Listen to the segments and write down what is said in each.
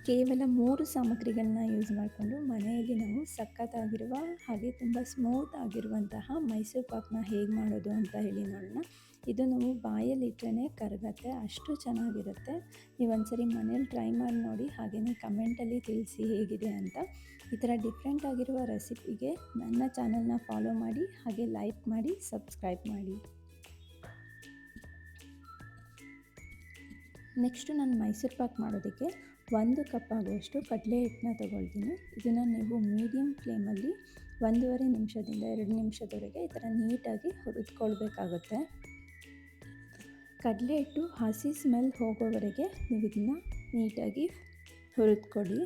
ಕೇವಲ 3 ಸಾಮಗ್ರಿಗಳನ್ನ ಯೂಸ್ ಮಾಡಿಕೊಂಡು ಮನೆಯಲ್ಲಿ ನಾವು ಸಖತ್ತಾಗಿರುವ ಹಾಗೆ ತುಂಬ ಸ್ಮೂತ್ ಆಗಿರುವಂತಹ ಮೈಸೂರು ಪಾಕ್ನ ಹೇಗೆ ಮಾಡೋದು ಅಂತ ಹೇಳಿ ನೋಡೋಣ. ಇದು ನಾವು ಬಾಯಲ್ಲಿಟ್ರೇ ಕರಗತ್ತೆ, ಅಷ್ಟು ಚೆನ್ನಾಗಿರುತ್ತೆ. ನೀವು ಒಂದ್ಸರಿ ಮನೇಲಿ ಟ್ರೈ ಮಾಡಿ ನೋಡಿ, ಹಾಗೆಯೇ ಕಮೆಂಟಲ್ಲಿ ತಿಳಿಸಿ ಹೇಗಿದೆ ಅಂತ. ಈ ಥರ ಡಿಫ್ರೆಂಟ್ ಆಗಿರುವ ರೆಸಿಪಿಗೆ ನನ್ನ ಚಾನಲ್ನ ಫಾಲೋ ಮಾಡಿ, ಹಾಗೆ ಲೈಕ್ ಮಾಡಿ, ಸಬ್ಸ್ಕ್ರೈಬ್ ಮಾಡಿ. ನೆಕ್ಸ್ಟು ನಾನು ಮೈಸೂರು ಪಾಕ್ ಮಾಡೋದಕ್ಕೆ 1 ಕಪ್ ಆಗುವಷ್ಟು ಕಡಲೆ ಹಿಟ್ಟನ್ನ ತೊಗೊಳ್ತೀನಿ. ಇದನ್ನು ನೀವು ಮೀಡಿಯಮ್ ಫ್ಲೇಮಲ್ಲಿ 1.5 ನಿಮಿಷದಿಂದ 2 ನಿಮಿಷದವರೆಗೆ ಈ ಥರ ನೀಟಾಗಿ ಹುರಿದ್ಕೊಳ್ಬೇಕಾಗುತ್ತೆ. ಕಡಲೆ ಹಿಟ್ಟು ಹಸಿ ಸ್ಮೆಲ್ ಹೋಗೋವರೆಗೆ ನೀವು ಇದನ್ನು ನೀಟಾಗಿ ಹುರಿದ್ಕೊಳ್ಳಿ.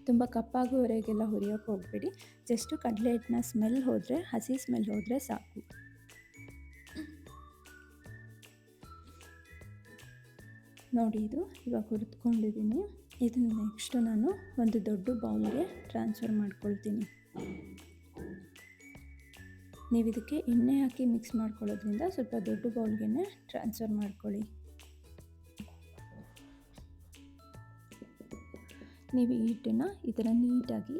ತುಂಬ ಕಪ್ಪಾಗೋವರೆಗೆಲ್ಲ ಹುರಿಯೋಕ್ಕೆ ಹೋಗಬೇಡಿ. ಜಸ್ಟು ಕಡಲೆ ಹಿಟ್ಟನ್ನ ಸ್ಮೆಲ್ ಹೋದರೆ, ಹಸಿ ಸ್ಮೆಲ್ ಹೋದರೆ ಸಾಕು. ನೋಡಿ, ಇದು ಇವಾಗ ಹುರಿದ್ಕೊಂಡಿದ್ದೀನಿ. ಇದನ್ನು ನೆಕ್ಸ್ಟು ನಾನು ಒಂದು ದೊಡ್ಡ ಬೌಲ್ಗೆ ಟ್ರಾನ್ಸ್ಫರ್ ಮಾಡ್ಕೊಳ್ತೀನಿ. ನೀವು ಇದಕ್ಕೆ ಎಣ್ಣೆ ಹಾಕಿ ಮಿಕ್ಸ್ ಮಾಡ್ಕೊಳ್ಳೋದ್ರಿಂದ ಸ್ವಲ್ಪ ದೊಡ್ಡ ಬೌಲ್ಗೆ ಟ್ರಾನ್ಸ್ಫರ್ ಮಾಡ್ಕೊಳ್ಳಿ. ನೀವು ಈ ಹಿಟ್ಟನ್ನು ಈ ಥರ ನೀಟಾಗಿ,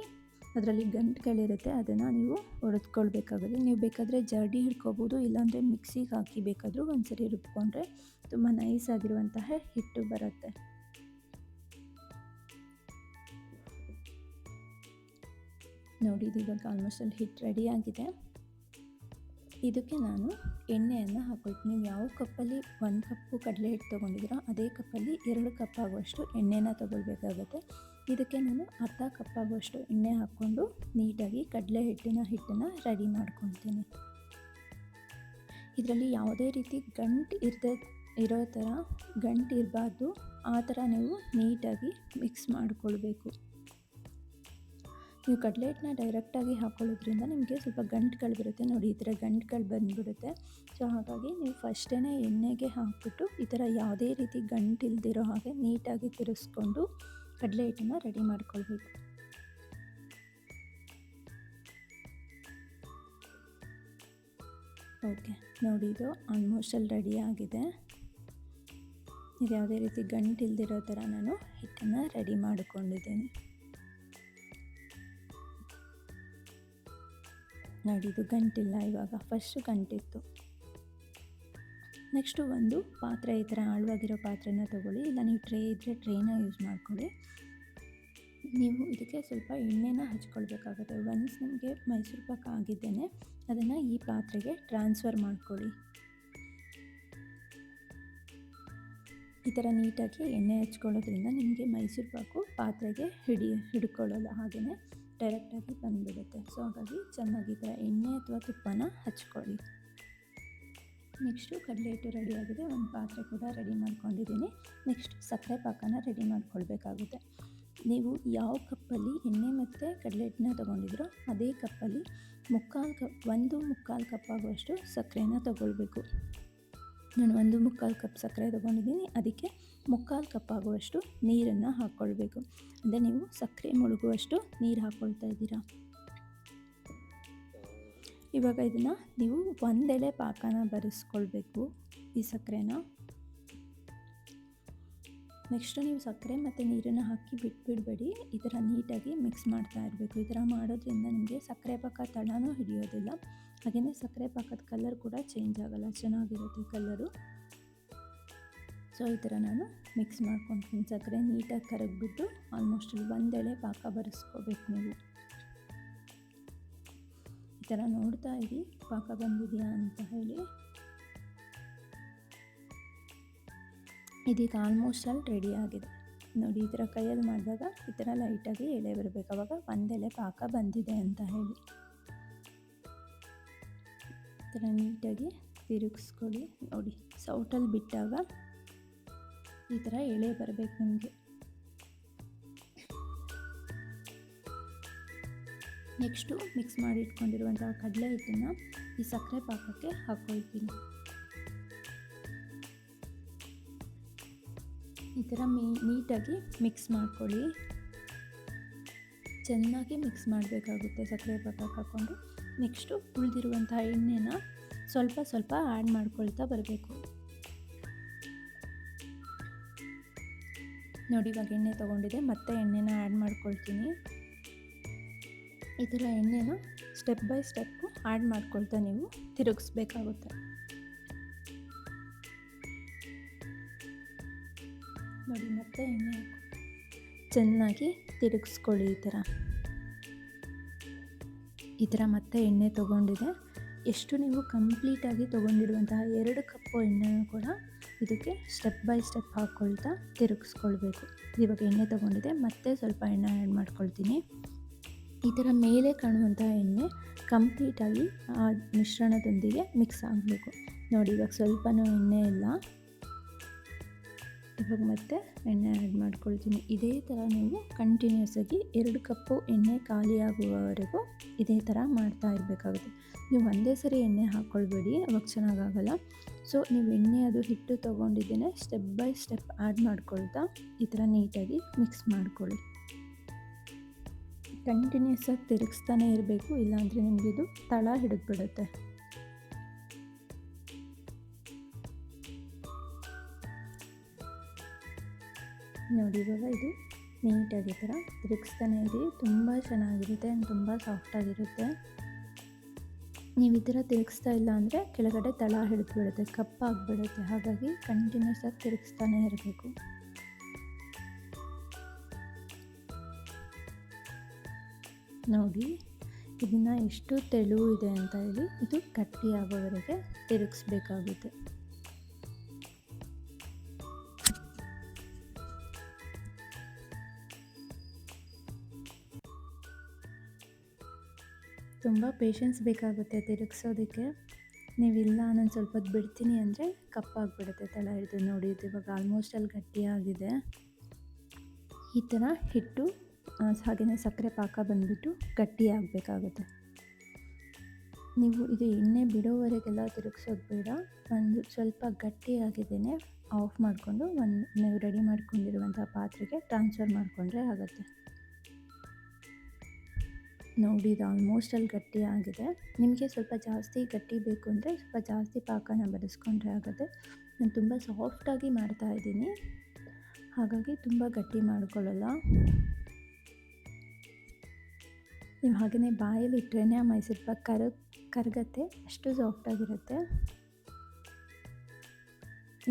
ಅದರಲ್ಲಿ ಗಂಟುಗಳಿರುತ್ತೆ, ಅದನ್ನು ನೀವು ಹೊಡೆದ್ಕೊಳ್ಬೇಕಾಗುತ್ತೆ. ನೀವು ಬೇಕಾದರೆ ಜರಡಿ ಹಿಡ್ಕೋಬೋದು, ಇಲ್ಲಾಂದರೆ ಮಿಕ್ಸಿಗೆ ಹಾಕಿ ಬೇಕಾದರೂ ಒಂದ್ಸರಿ ರುಬ್ಕೊಂಡ್ರೆ ತುಂಬ ನೈಸ್ ಆಗಿರುವಂತಹ ಹಿಟ್ಟು ಬರುತ್ತೆ. ನೋಡಿ, ಇದು ಇವಾಗ ಆಲ್ಮೋಸ್ಟ್ ಅಲ್ಲಿ ಹಿಟ್ಟು ರೆಡಿಯಾಗಿದೆ. ಇದಕ್ಕೆ ನಾನು ಎಣ್ಣೆಯನ್ನು ಹಾಕೊಳ್ತೀನಿ. ನೀವು ಯಾವ ಕಪ್ಪಲ್ಲಿ 1 ಕಪ್ಪು ಕಡಲೆ ಹಿಟ್ಟು ತೊಗೊಂಡಿದ್ದೀರೋ ಅದೇ ಕಪ್ಪಲ್ಲಿ 2 ಕಪ್ ಆಗುವಷ್ಟು ಎಣ್ಣೆನ ತೊಗೊಳ್ಬೇಕಾಗುತ್ತೆ. ಇದಕ್ಕೆ ನಾನು ಅರ್ಧ ಕಪ್ ಆಗುವಷ್ಟು ಎಣ್ಣೆ ಹಾಕ್ಕೊಂಡು ನೀಟಾಗಿ ಕಡಲೆ ಹಿಟ್ಟನ್ನು ರೆಡಿ ಮಾಡ್ಕೊಳ್ತೀನಿ. ಇದರಲ್ಲಿ ಯಾವುದೇ ರೀತಿ ಗಂಟು ಇರೋ ಥರ ಗಂಟು ಇರಬಾರ್ದು, ಆ ಥರ ನೀವು ನೀಟಾಗಿ ಮಿಕ್ಸ್ ಮಾಡಿಕೊಳ್ಬೇಕು. ನೀವು ಕಡಲೆ ಹಿಟ್ಟನ್ನ ಡೈರೆಕ್ಟಾಗಿ ಹಾಕೊಳ್ಳೋದ್ರಿಂದ ನಿಮಗೆ ಸ್ವಲ್ಪ ಗಂಟುಗಳು ಬರುತ್ತೆ. ನೋಡಿ, ಈ ಥರ ಗಂಟುಗಳು ಬಂದುಬಿಡುತ್ತೆ. ಸೊ ಹಾಗಾಗಿ ನೀವು ಫಸ್ಟೇ ಎಣ್ಣೆಗೆ ಹಾಕಿಬಿಟ್ಟು ಈ ಥರ ಯಾವುದೇ ರೀತಿ ಗಂಟು ಇಲ್ದಿರೋ ಹಾಗೆ ನೀಟಾಗಿ ತಿರುಗಿಸ್ಕೊಂಡು ಕಡಲೆ ಹಿಟ್ಟನ್ನು ರೆಡಿ ಮಾಡ್ಕೊಳ್ಬೇಕು. ಓಕೆ, ನೋಡಿ, ಇದು ಆಲ್ಮೋಸ್ಟ್ ಅಲ್ಲಿ ರೆಡಿ ಆಗಿದೆ. ಇದು ಯಾವುದೇ ರೀತಿ ಗಂಟು ಇಲ್ದಿರೋ ಥರ ನಾನು ಹಿಟ್ಟನ್ನು ರೆಡಿ ಮಾಡಿಕೊಂಡಿದ್ದೀನಿ. ನೋಡಿ, ಇದು ಗಂಟಿಲ್ಲ ಇವಾಗ, ಫಸ್ಟು ಗಂಟಿತ್ತು. ನೆಕ್ಸ್ಟು ಒಂದು ಪಾತ್ರೆ, ಈ ಥರ ಆಳವಾಗಿರೋ ಪಾತ್ರೆನ ತೊಗೊಳ್ಳಿ, ಇಲ್ಲ ನೀವು ಟ್ರೇ ಇದ್ದರೆ ಟ್ರೇನ ಯೂಸ್ ಮಾಡ್ಕೊಳ್ಳಿ. ನೀವು ಇದಕ್ಕೆ ಸ್ವಲ್ಪ ಎಣ್ಣೆನ ಹಚ್ಕೊಳ್ಬೇಕಾಗುತ್ತೆ. ಒನ್ಸ್ ನಿಮಗೆ ಮೈಸೂರು ಪಾಕ್ ಆಗಿದ್ದೇನೆ ಅದನ್ನು ಈ ಪಾತ್ರೆಗೆ ಟ್ರಾನ್ಸ್ಫರ್ ಮಾಡ್ಕೊಳ್ಳಿ. ಈ ಥರ ನೀಟಾಗಿ ಎಣ್ಣೆ ಹಚ್ಕೊಳ್ಳೋದ್ರಿಂದ ನಿಮಗೆ ಮೈಸೂರು ಪಾಕು ಪಾತ್ರೆಗೆ ಹಿಡ್ಕೊಳ್ಳಲ್ಲ, ಹಾಗೆಯೇ ಡೈರೆಕ್ಟಾಗಿ ಬಂದುಬಿಡುತ್ತೆ. ಸೊ ಹಾಗಾಗಿ ಚೆನ್ನಾಗಿ ಈ ಥರ ಎಣ್ಣೆ ಅಥವಾ ತುಪ್ಪನ ಹಚ್ಕೊಳ್ಳಿ. ನೆಕ್ಸ್ಟು ಕಡಲೆ ಹಿಟ್ಟು ರೆಡಿ ಆಗಿದೆ, ಒಂದು ಪಾತ್ರೆ ಕೂಡ ರೆಡಿ ಮಾಡ್ಕೊಂಡಿದ್ದೀನಿ. ನೆಕ್ಸ್ಟ್ ಸಕ್ಕರೆ ಪಾಕನ ರೆಡಿ ಮಾಡ್ಕೊಳ್ಬೇಕಾಗುತ್ತೆ. ನೀವು ಯಾವ ಕಪ್ಪಲ್ಲಿ ಎಣ್ಣೆ ಮತ್ತು ಕಡಲೆ ಹಿಟ್ಟನ್ನ ತೊಗೊಂಡಿದ್ರೋ ಅದೇ ಕಪ್ಪಲ್ಲಿ 1.25 ಕಪ್ ಆಗುವಷ್ಟು ಸಕ್ಕರೆನ ತೊಗೊಳ್ಬೇಕು. ನಾನು 1.25 ಕಪ್ ಸಕ್ಕರೆ ತೊಗೊಂಡಿದ್ದೀನಿ, ಅದಕ್ಕೆ 3/4 ಕಪ್ ಆಗುವಷ್ಟು ನೀರನ್ನು ಹಾಕ್ಕೊಳ್ಬೇಕು. ಅಂದರೆ ನೀವು ಸಕ್ಕರೆ ಮುಳುಗುವಷ್ಟು ನೀರು ಹಾಕ್ಕೊಳ್ತಾ ಇದ್ದೀರಾ. ಇವಾಗ ಇದನ್ನು ನೀವು ಒಂದೆಳೆ ಪಾಕನ ಬರೆಸ್ಕೊಳ್ಬೇಕು ಈ ಸಕ್ಕರೆನ. ನೆಕ್ಸ್ಟು ನೀವು ಸಕ್ಕರೆ ಮತ್ತು ನೀರನ್ನು ಹಾಕಿ ಬಿಟ್ಬಿಡಬೇಡಿ, ಈ ಥರ ನೀಟಾಗಿ ಮಿಕ್ಸ್ ಮಾಡ್ತಾ ಇರಬೇಕು. ಈ ಥರ ಮಾಡೋದ್ರಿಂದ ನಿಮಗೆ ಸಕ್ಕರೆ ಪಾಕ ತಳನೂ ಹಿಡಿಯೋದಿಲ್ಲ, ಹಾಗೆಯೇ ಸಕ್ಕರೆ ಪಾಕದ ಕಲರ್ ಕೂಡ ಚೇಂಜ್ ಆಗೋಲ್ಲ, ಚೆನ್ನಾಗಿರುತ್ತೆ ಕಲರು. ಸೊ ಈ ಥರ ನಾನು ಮಿಕ್ಸ್ ಮಾಡ್ಕೊತೀನಿ. ಸಕ್ಕರೆ ನೀಟಾಗಿ ಕರಗಿಬಿಟ್ಟು ಆಲ್ಮೋಸ್ಟ್ ಒಂದೆಳೆ ಪಾಕ ಬರೆಸ್ಕೋಬೇಕು ನೀವು. ಈ ಥರ ನೋಡ್ತಾ ಇರಿ ಪಾಕ ಬಂದಿದೆಯಾ ಅಂತ ಹೇಳಿ. ಇದೀಗ ಆಲ್ಮೋಸ್ಟ್ ಅಲ್ಲಿ ರೆಡಿ ಆಗಿದೆ. ನೋಡಿ, ಈ ಥರ ಕೈಯಲ್ಲಿ ಮಾಡಿದಾಗ ಈ ಥರ ಲೈಟಾಗಿ ಎಳೆ ಬರಬೇಕು, ಆವಾಗ ಒಂದೆಲೆ ಪಾಕ ಬಂದಿದೆ ಅಂತ ಹೇಳಿ. ಈ ಥರ ನೀಟಾಗಿ ತಿರುಗಿಸ್ಕೊಳ್ಳಿ. ನೋಡಿ, ಸೌಟಲ್ಲಿ ಬಿಟ್ಟಾಗ ಈ ಥರ ಎಳೆ ಬರಬೇಕು ನಿಮಗೆ. ನೆಕ್ಸ್ಟು ಮಿಕ್ಸ್ ಮಾಡಿ ಇಟ್ಕೊಂಡಿರುವಂತಹ ಕಡಲೆ ಹಿಟ್ಟನ್ನು ಈ ಸಕ್ಕರೆ ಪಾಕಕ್ಕೆ ಹಾಕ್ಕೊಳ್ತೀನಿ. ಈ ಥರ ನೀಟಾಗಿ ಮಿಕ್ಸ್ ಮಾಡ್ಕೊಳ್ಳಿ. ಚೆನ್ನಾಗಿ ಮಿಕ್ಸ್ ಮಾಡಬೇಕಾಗುತ್ತೆ ಸಕ್ಕರೆ ಪಾಕಕ್ಕೆ ಹಾಕ್ಕೊಂಡು. ನೆಕ್ಸ್ಟು ಉಳಿದಿರುವಂತಹ ಎಣ್ಣೆನ ಸ್ವಲ್ಪ ಸ್ವಲ್ಪ ಆ್ಯಡ್ ಮಾಡ್ಕೊಳ್ತಾ ಬರಬೇಕು. ನೋಡಿ ಇವಾಗ ಎಣ್ಣೆ ತೊಗೊಂಡಿದೆ, ಮತ್ತೆ ಎಣ್ಣೆನ ಆ್ಯಡ್ ಮಾಡ್ಕೊಳ್ತೀನಿ. ಈ ಥರ ಎಣ್ಣೆನ ಸ್ಟೆಪ್ ಬೈ ಸ್ಟೆಪ್ಪು ಆ್ಯಡ್ ಮಾಡ್ಕೊಳ್ತಾ ನೀವು ತಿರುಗಿಸ್ಬೇಕಾಗುತ್ತೆ. ನೋಡಿ ಮತ್ತೆ ಎಣ್ಣೆ ಚೆನ್ನಾಗಿ ತಿರುಗಿಸ್ಕೊಳ್ಳಿ. ಈ ಥರ ಮತ್ತೆ ಎಣ್ಣೆ ತೊಗೊಂಡಿದೆ. ಎಷ್ಟು ನೀವು ಕಂಪ್ಲೀಟಾಗಿ ತೊಗೊಂಡಿರುವಂತಹ 2 ಕಪ್ಪು ಎಣ್ಣೆನೂ ಕೂಡ ಇದಕ್ಕೆ ಸ್ಟೆಪ್ ಬೈ ಸ್ಟೆಪ್ ಹಾಕ್ಕೊಳ್ತಾ ತಿರುಗಿಸ್ಕೊಳ್ಬೇಕು. ಇವಾಗ ಎಣ್ಣೆ ತೊಗೊಂಡಿದೆ, ಮತ್ತೆ ಸ್ವಲ್ಪ ಎಣ್ಣೆ ಆ್ಯಡ್ ಮಾಡ್ಕೊಳ್ತೀನಿ. ಈ ಥರ ಮೇಲೆ ಕಾಣುವಂತಹ ಎಣ್ಣೆ ಕಂಪ್ಲೀಟಾಗಿ ಆ ಮಿಶ್ರಣದೊಂದಿಗೆ ಮಿಕ್ಸ್ ಆಗಬೇಕು. ನೋಡಿ ಇವಾಗ ಸ್ವಲ್ಪನೂ ಎಣ್ಣೆ ಇಲ್ಲ. ಇವಾಗ ಮತ್ತೆ ಎಣ್ಣೆ ಆ್ಯಡ್ ಮಾಡ್ಕೊಳ್ತೀನಿ. ಇದೇ ಥರ ನೀವು ಕಂಟಿನ್ಯೂಸ್ ಆಗಿ 2 ಕಪ್ಪು ಎಣ್ಣೆ ಖಾಲಿ ಆಗುವವರೆಗೂ ಇದೇ ಥರ ಮಾಡ್ತಾ ಇರಬೇಕಾಗುತ್ತೆ. ನೀವು ಒಂದೇ ಸರಿ ಎಣ್ಣೆ ಹಾಕ್ಕೊಳ್ಬೇಡಿ, ಅವಾಗ ಚೆನ್ನಾಗಾಗಲ್ಲ. ಸೊ ನೀವು ಎಣ್ಣೆ ಅದು ಹಿಟ್ಟು ತೊಗೊಂಡಿದ್ದೇನೆ ಸ್ಟೆಪ್ ಬೈ ಸ್ಟೆಪ್ ಆ್ಯಡ್ ಮಾಡ್ಕೊಳ್ತಾ ಈ ಥರ ನೀಟಾಗಿ ಮಿಕ್ಸ್ ಮಾಡ್ಕೊಳ್ಳಿ. ಕಂಟಿನ್ಯೂಸ್ ಆಗಿ ತಿರುಗಿಸ್ತಾನೆ ಇರಬೇಕು, ಇಲ್ಲಾಂದರೆ ನಿಮಗಿದು ತಳ ಹಿಡಿದ್ಬಿಡುತ್ತೆ. ನೋಡಿ ಇವಾಗ ಇದು ನೀಟಾಗಿ ಥರ ತಿರುಗಿಸ್ತಾನೆ ಇರಿ. ತುಂಬ ಚೆನ್ನಾಗಿರುತ್ತೆ ಆ್ಯಂಡ್ ತುಂಬ ಸಾಫ್ಟಾಗಿರುತ್ತೆ. ನೀವು ಈ ಥರ ತಿರುಗಿಸ್ತಾ ಇಲ್ಲ ಅಂದರೆ ಕೆಳಗಡೆ ತಳ ಹಿಡಿದ್ಬಿಡುತ್ತೆ, ಕಪ್ಪಾಗಿಬಿಡುತ್ತೆ. ಹಾಗಾಗಿ ಕಂಟಿನ್ಯೂಸ್ ಆಗಿ ತಿರುಗಿಸ್ತಾನೆ ಇರಬೇಕು. ನೋಡಿ ಇದನ್ನು ಎಷ್ಟು ತೆಳು ಇದೆ ಅಂತ ಹೇಳಿ ಇದು ಗಟ್ಟಿ ಆಗೋವರೆಗೆ ತಿರುಗಿಸ್ಬೇಕಾಗುತ್ತೆ. ತುಂಬ ಪೇಷನ್ಸ್ ಬೇಕಾಗುತ್ತೆ ತಿರುಗಿಸೋದಕ್ಕೆ. ನೀವಿಲ್ಲ ನಾನು ಸ್ವಲ್ಪ ಹೊತ್ತು ಬಿಡ್ತೀನಿ ಅಂದರೆ ಕಪ್ಪಾಗಿಬಿಡುತ್ತೆ ತಳ ಹಿಡಿದು. ನೋಡಿ ಇದು ಇವಾಗ ಆಲ್ಮೋಸ್ಟ್ ಅಲ್ಲಿ ಗಟ್ಟಿಯಾಗಿದೆ. ಈ ಥರ ಹಿಟ್ಟು ಹಾಗೆಯೇ ಸಕ್ಕರೆ ಪಾಕ ಬಂದುಬಿಟ್ಟು ಗಟ್ಟಿ ಆಗಬೇಕಾಗುತ್ತೆ. ನೀವು ಇದು ಎಣ್ಣೆ ಬಿಡೋವರೆಗೆಲ್ಲ ತಿರುಗಿಸೋದು ಬೇಡ. ಒಂದು ಸ್ವಲ್ಪ ಗಟ್ಟಿಯಾಗಿದ್ದೇನೆ ಆಫ್ ಮಾಡಿಕೊಂಡು ನೀವು ರೆಡಿ ಮಾಡ್ಕೊಂಡಿರುವಂಥ ಪಾತ್ರೆಗೆ ಟ್ರಾನ್ಸ್ಫರ್ ಮಾಡಿಕೊಂಡ್ರೆ ಆಗುತ್ತೆ. ನೋಡಿ ಇದು ಆಲ್ಮೋಸ್ಟ್ ಅಲ್ಲಿ ಗಟ್ಟಿ ಆಗಿದೆ. ನಿಮಗೆ ಸ್ವಲ್ಪ ಜಾಸ್ತಿ ಗಟ್ಟಿ ಬೇಕು ಅಂದರೆ ಸ್ವಲ್ಪ ಜಾಸ್ತಿ ಪಾಕನ ಬರೆಸ್ಕೊಂಡ್ರೆ ಆಗುತ್ತೆ. ನಾನು ತುಂಬ ಸಾಫ್ಟಾಗಿ ಮಾಡ್ತಾಯಿದ್ದೀನಿ, ಹಾಗಾಗಿ ತುಂಬ ಗಟ್ಟಿ ಮಾಡ್ಕೊಳ್ಳಲ್ಲ. ನೀವು ಹಾಗೆಯೇ ಬಾಯಲ್ಲಿ ಇಟ್ಟರೆ ಆ ಮೈಸೂರು ಪಾಕ್ ಕರಗತ್ತೆ, ಅಷ್ಟು ಸಾಫ್ಟಾಗಿರುತ್ತೆ.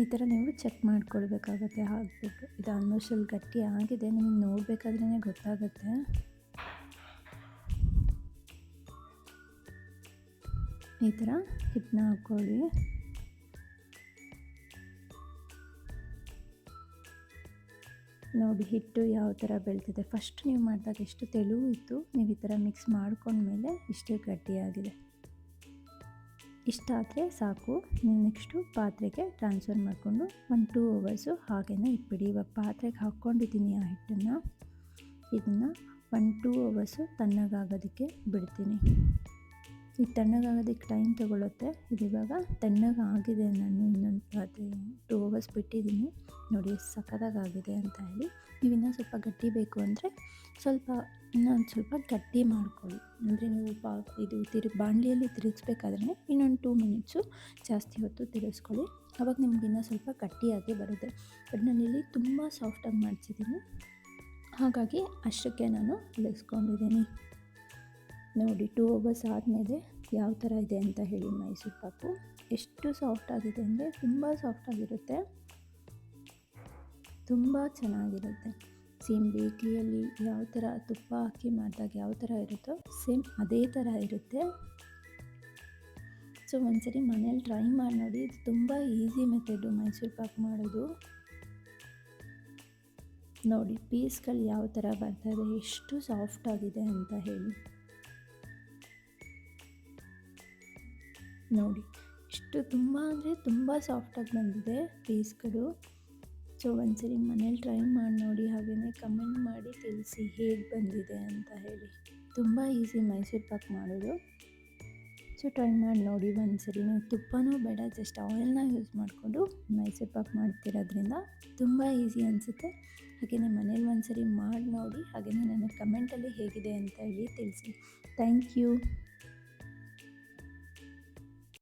ಈ ಥರ ನೀವು ಚೆಕ್ ಮಾಡ್ಕೊಳ್ಬೇಕಾಗತ್ತೆ. ಹಾಕಬೇಕು. ಇದು ಆಲ್ಮೋಸ್ಟ್ ಅಲ್ಲಿ ಗಟ್ಟಿ ಆಗಿದೆ, ನಿಮಗೆ ನೋಡಬೇಕಾದ್ರೇ ಗೊತ್ತಾಗುತ್ತೆ. ಈ ಥರ ಹಿಟ್ಟನ್ನ ಹಾಕ್ಕೊಳ್ಳಿ. ನೋಡಿ ಹಿಟ್ಟು ಯಾವ ಥರ ಬೆಳ್ತಿದೆ. ಫಸ್ಟ್ ನೀವು ಮಾಡಿದಾಗ ಎಷ್ಟು ತೆಳು ಇತ್ತು, ನೀವು ಈ ಥರ ಮಿಕ್ಸ್ ಮಾಡ್ಕೊಂಡ್ಮೇಲೆ ಇಷ್ಟೇ ಗಟ್ಟಿಯಾಗಿದೆ. ಇಷ್ಟಾದರೆ ಸಾಕು. ನೀವು ನೆಕ್ಸ್ಟು ಪಾತ್ರೆಗೆ ಟ್ರಾನ್ಸ್ಫರ್ ಮಾಡಿಕೊಂಡು 1-2 ಅವರ್ಸು ಹಾಗೆಯೇ ಇಟ್ಬಿಡಿ. ಇವಾಗ ಪಾತ್ರೆಗೆ ಹಾಕ್ಕೊಂಡಿದ್ದೀನಿ ಆ ಹಿಟ್ಟನ್ನು. ಇದನ್ನು 1-2 ಅವರ್ಸು ತಣ್ಣಗಾಗೋದಕ್ಕೆ ಬಿಡ್ತೀನಿ. ಈ ತಣ್ಣಗಾಗೋದಕ್ಕೆ ಟೈಮ್ ತೊಗೊಳುತ್ತೆ. ಇದು ಇವಾಗ ತಣ್ಣಗಾಗಿದೆ. ನಾನು ಇನ್ನೊಂದು ಪಾತ್ರೆ 2 ಅವರ್ಸ್ ಬಿಟ್ಟಿದ್ದೀನಿ. ನೋಡಿ ಎಷ್ಟು ಸಖತ್ತಾಗಿದೆ ಅಂತ ಹೇಳಿ. ನೀವು ಇನ್ನೂ ಸ್ವಲ್ಪ ಗಟ್ಟಿ ಬೇಕು ಅಂದರೆ ಇನ್ನೊಂದು ಸ್ವಲ್ಪ ಗಟ್ಟಿ ಮಾಡ್ಕೊಳ್ಳಿ. ಅಂದರೆ ನೀವು ಇದು ಬಾಣಲಿಯಲ್ಲಿ ತಿರುಗಿಸ್ಬೇಕಾದ್ರೆ ಇನ್ನೊಂದು 2 ಮಿನಿಟ್ಸು ಜಾಸ್ತಿ ಹೊತ್ತು ತಿರುಗಿಸ್ಕೊಳ್ಳಿ. ಆವಾಗ ನಿಮ್ಗೆ ಇನ್ನೂ ಸ್ವಲ್ಪ ಗಟ್ಟಿಯಾಗಿ ಬರುತ್ತೆ. ಬಟ್ ನಾನಿಲ್ಲಿ ತುಂಬ ಸಾಫ್ಟಾಗಿ ಮಾಡಿಸಿದ್ದೀನಿ, ಹಾಗಾಗಿ ಅಷ್ಟಕ್ಕೆ ನಾನು ಇಳಿಸ್ಕೊಂಡಿದ್ದೀನಿ. ನೋಡಿ 2 ಅವರ್ಸ್ ಆದಮೇಲೆ ಯಾವ ಥರ ಇದೆ ಅಂತ ಹೇಳಿ ಮೈಸೂರು ಪಾಕು. ಎಷ್ಟು ಸಾಫ್ಟಾಗಿದೆ ಅಂದರೆ ತುಂಬ ಸಾಫ್ಟಾಗಿರುತ್ತೆ, ತುಂಬ ಚೆನ್ನಾಗಿರುತ್ತೆ. ಸೇಮ್ ಬೇಕ್ರಿಯಲ್ಲಿ ಯಾವ ಥರ ತುಪ್ಪ ಹಾಕಿ ಮಾಡಿದಾಗ ಯಾವ ಥರ ಇರುತ್ತೋ ಸೇಮ್ ಅದೇ ಥರ ಇರುತ್ತೆ. ಸೊ ಒಂದ್ಸರಿ ಮನೇಲಿ ಟ್ರೈ ಮಾಡಿ ನೋಡಿ. ಇದು ತುಂಬ ಈಸಿ ಮೆಥಡು ಮೈಸೂರು ಪಾಕ್ ಮಾಡೋದು. ನೋಡಿ ಪೀಸ್ಗಳು ಯಾವ ಥರ ಬರ್ತಾಯಿದೆ, ಎಷ್ಟು ಸಾಫ್ಟಾಗಿದೆ ಅಂತ ಹೇಳಿ. ನೋಡಿ ಇಷ್ಟು ತುಂಬ ಅಂದರೆ ತುಂಬ ಸಾಫ್ಟಾಗಿ ಬಂದಿದೆ ಪೀಸ್ಗಳು. ಸೊ ಒಂದ್ಸರಿ ಮನೇಲಿ ಟ್ರೈ ಮಾಡಿ ನೋಡಿ, ಹಾಗೆಯೇ ಕಮೆಂಟ್ ಮಾಡಿ ತಿಳಿಸಿ ಹೇಗೆ ಬಂದಿದೆ ಅಂತ ಹೇಳಿ. ತುಂಬ ಈಸಿ ಮೈಸೂರು ಪಾಕ್ ಮಾಡೋದು. ಸೊ ಟ್ರೈ ಮಾಡಿ ನೋಡಿ ಒಂದ್ಸರಿ. ನೀವು ತುಪ್ಪನೂ ಬೇಡ, ಜಸ್ಟ್ ಆಯಿಲ್ನ ಯೂಸ್ ಮಾಡಿಕೊಂಡು ಮೈಸೂರು ಪಾಕ್ ಮಾಡ್ತಿರೋದ್ರಿಂದ ತುಂಬ ಈಸಿ ಅನಿಸುತ್ತೆ. ಹಾಗೆಯೇ ಮನೇಲಿ ಒಂದ್ಸರಿ ಮಾಡಿ ನೋಡಿ, ಹಾಗೆಯೇ ನನಗೆ ಕಮೆಂಟಲ್ಲಿ ಹೇಗಿದೆ ಅಂತ ಹೇಳಿ ತಿಳಿಸಿ. Thank you.